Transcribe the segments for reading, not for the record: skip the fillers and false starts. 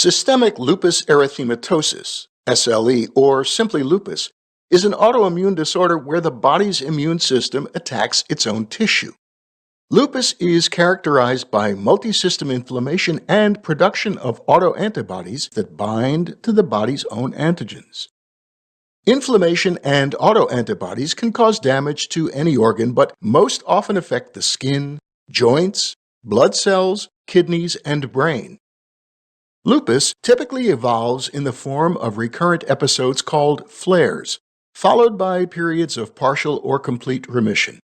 Systemic lupus erythematosus, SLE, or simply lupus, is an autoimmune disorder where the body's immune system attacks its own tissue. Lupus is characterized by multisystem inflammation and production of autoantibodies that bind to the body's own antigens. Inflammation and autoantibodies can cause damage to any organ, but most often affect the skin, joints, blood cells, kidneys, and brain. Lupus typically evolves in the form of recurrent episodes called flares, followed by periods of partial or complete remission.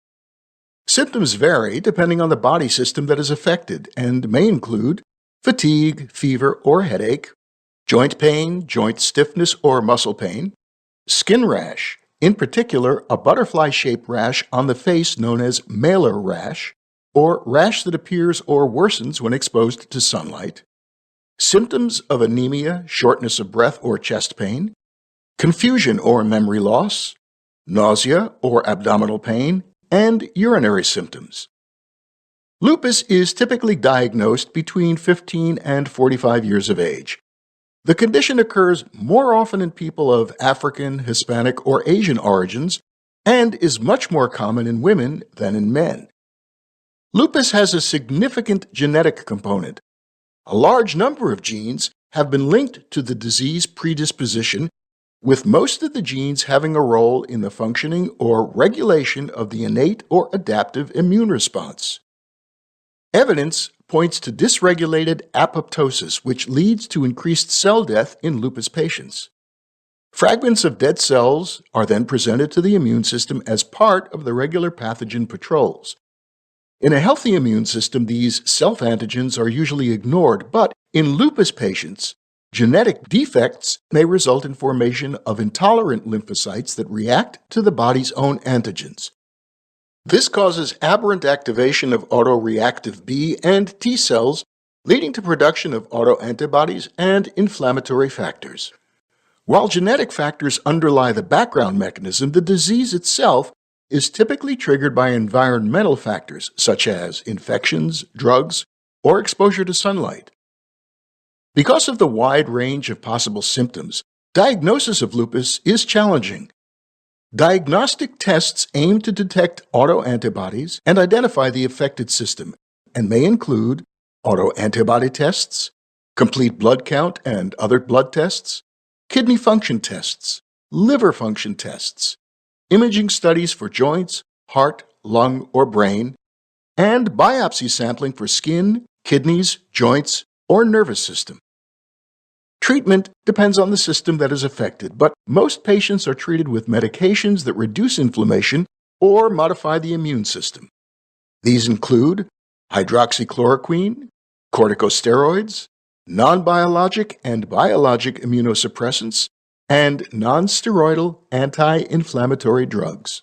Symptoms vary depending on the body system that is affected and may include fatigue, fever, or headache, joint pain, joint stiffness, or muscle pain, skin rash, in particular a butterfly-shaped rash on the face known as malar rash, or rash that appears or worsens when exposed to sunlight, symptoms of anemia, shortness of breath or chest pain, confusion or memory loss, nausea or abdominal pain, and urinary symptoms. Lupus is typically diagnosed between 15 and 45 years of age. The condition occurs more often in people of African, Hispanic, or Asian origins and is much more common in women than in men. Lupus has a significant genetic component. A large number of genes have been linked to the disease predisposition, with most of the genes having a role in the functioning or regulation of the innate or adaptive immune response. Evidence points to dysregulated apoptosis, which leads to increased cell death in lupus patients. Fragments of dead cells are then presented to the immune system as part of the regular pathogen patrols. In a healthy immune system, these self-antigens are usually ignored, but in lupus patients, genetic defects may result in formation of intolerant lymphocytes that react to the body's own antigens. This causes aberrant activation of autoreactive B and T cells, leading to production of autoantibodies and inflammatory factors. While genetic factors underlie the background mechanism, the disease itself is typically triggered by environmental factors such as infections, drugs, or exposure to sunlight. Because of the wide range of possible symptoms, diagnosis of lupus is challenging. Diagnostic tests aim to detect autoantibodies and identify the affected system, and may include autoantibody tests, complete blood count and other blood tests, kidney function tests, liver function tests, imaging studies for joints, heart, lung, or brain, and biopsy sampling for skin, kidneys, joints, or nervous system. Treatment depends on the system that is affected, but most patients are treated with medications that reduce inflammation or modify the immune system. These include hydroxychloroquine, corticosteroids, non-biologic and biologic immunosuppressants, and non-steroidal anti-inflammatory drugs.